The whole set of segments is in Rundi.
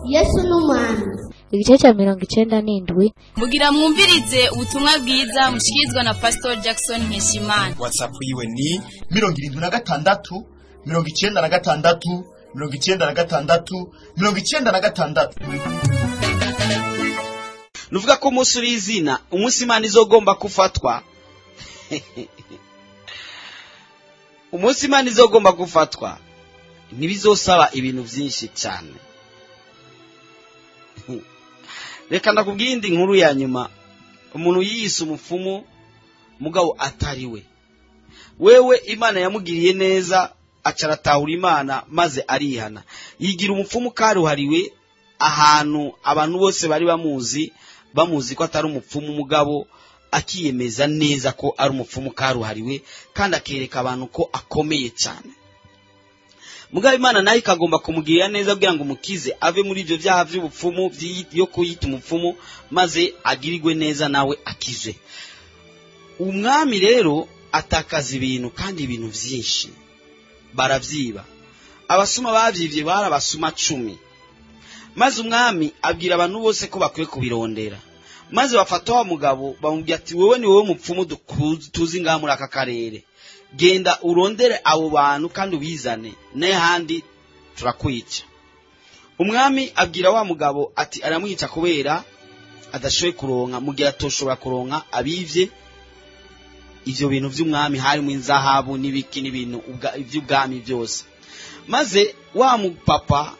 Yesu n'umwami. Igice cya 97 mugira mwumvirize ubutumwa bwiza mushyikirizwa na Pastor Jackson Nkeshimana. WhatsApp yiwe ni 76 96 96 96. Nuvuga ko umunsi uri izina, umunsi Imana izogomba kufatwa. Umunsi Imana izogomba kufatwa ntibizosaba ibintu byinshi cyane. Reka ndakubwira indi nkuru ya nyuma. Umuntu yiyise umupfumu mugabo atari we. Wewe Imana yamugiriye neza acaratahura Imana maze arihana. Yigira umupfumu karuhariwe ahantu abantu bose bari bamuzi ko atari umupfumu mugabo akiyemeza neza ko ari umupfumu karuhariwe kandi akereka abantu ko akomeye cyane. Mugabo Imana nayo ikagomba kumugirira neza kugira ngo umukize ave muri ibyo byaha by'ubupfumu yo kuyita umupfumu maze agirirwe neza nawe akize. Umwami rero atakaza ibintu kandi ibintu byinshi baravyiba. Abasuma bavyivye barabasuma 10. Maze umwami abwira abantu bose ko bakwiye kubirondera. Maze bafata wa mugabo bamubwira ati wewe ni wowe mupfumu tuzi ngaha muri aka karere. Genda urondere abo bantu kandi ubizane n'ahandi turakwica. Umwami abwira wa mugabo ati aramwica kubera adashoboye kuronka mugihe atoshobora kuronka abivye ivyo bintu vy'umwami harimo inzahabu n'ibiki n'ibintu ivy'ubwami byose. Maze wa mupapa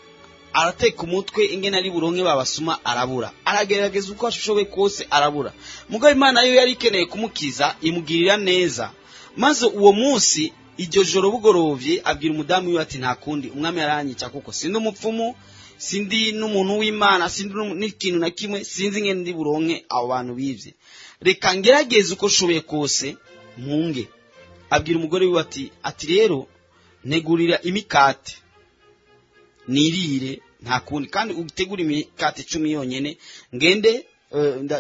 arateka umutwe ingene ari buronke babasuma arabura. Aragerageza uko ashoboye kose arabura. Mugabo Imana yo yari ikeneye kumukiza imugirira neza. Maze uwo munsi iryo joro bugorovye abwira umudamu wiwe ati nta kundi umwami yaranyica kuko sindi umupfumu sindi n'umuntu w'Imana sindi n'ikintu na kimwe sinzi ngene ndi buronke abo bantu bivye. Reka ngerageze uko shoboye kose mpunge. Abwira umugore wiwe ati rero negurira imikate nirire nta kundi kandi utegura imikate 10 yonyene ngende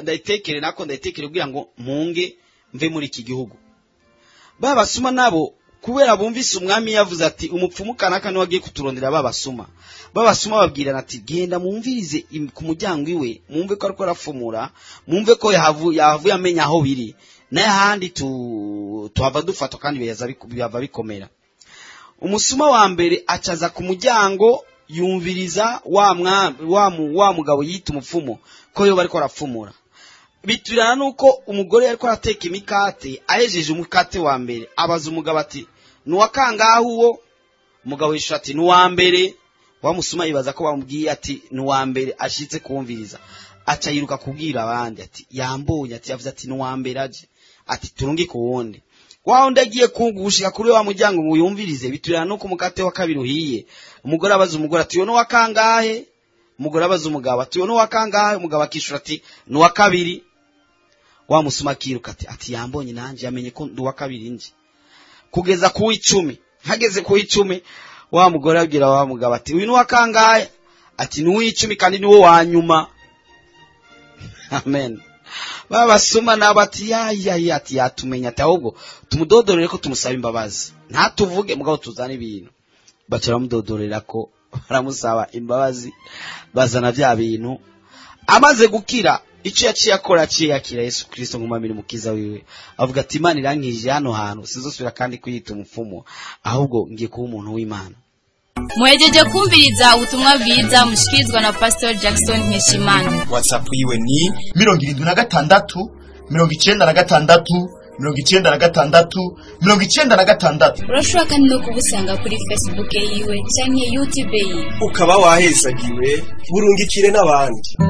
ndayitekere nako ndayitekere kugira ngo mpunge mve muri iki gihugu. Babasuma nabo kubera bumvise umwami yavuze ati umupfumu kanaka ni wagiye kuturondera babasuma. Babasuma babwirana ati genda mumvirize ku muryango iwe mumve ko ariko arafumura mumve ko yavuye amenya aho biri n'ahandi tuhava dufata kandi biyava bikomera. Umusuma wa mbere acaza ku muryango yumviriza wa mugabo yita umupfumu ko yo bariko arafumura. Biturana nuko umugore yariko arateka imikate ahejeje umukate wa mbere abaza umugabo ati nuwakangaho uwo. Umugabo yishura ati nuwa mbere. Wa musuma yibaza ko bamubwiye ati nuwa mbere ashitse kumviriza aca yiruka kubwira abandi ati yambonye ati yavuze ati nuwa mbere aje ati turungi ku wundi. Wa ndagiye kungushika kuri wa muryango ngo yumvirize. Biturana nuko umukate wa kabiri uhiye. Umugore abaza umugore ati yono wakangahe. Umugore abaza umugabo ati yono wakangahe. Umugabo akishura ati nuwa kabiri. Wa musuma kiruka ati yambonye nanje yamenye ko nduwa kabiri nje. Kugeza ku 10. Hageze ku 10 wa mugore abwira wa mugabo ati uyu nuwa kangahe. Ati nuwa 10 kandi niwo wanyuma. Amen. Babasuma nabati ati yatumenya ati ahubwo tumudodorere ko tumusaba imbabazi. Ntatuvuge mugabo tuzana ibintu. Bacara mudodorera ko baramusaba imbabazi bazana bya bintu. Amaze gukira icyo yaciye akora yakira Yesu Kristo nk'umwami mukiza wiwe. Avuga ati Imana irankije hano hantu sizosubira kandi kwiyita umupfumu ahubwo ngiye kuba umuntu w'Imana. Muhejeje kumviriza ubutumwa bwiza mushikirizwa na Pastor Jackson Nkeshimana. WhatsApp yiwe ni 76 96 96. Urashobora kandi no kubusanga kuri Facebook yiwe cyangwa YouTube yiwe. Ukaba wahezagiwe burungikire n'abandi.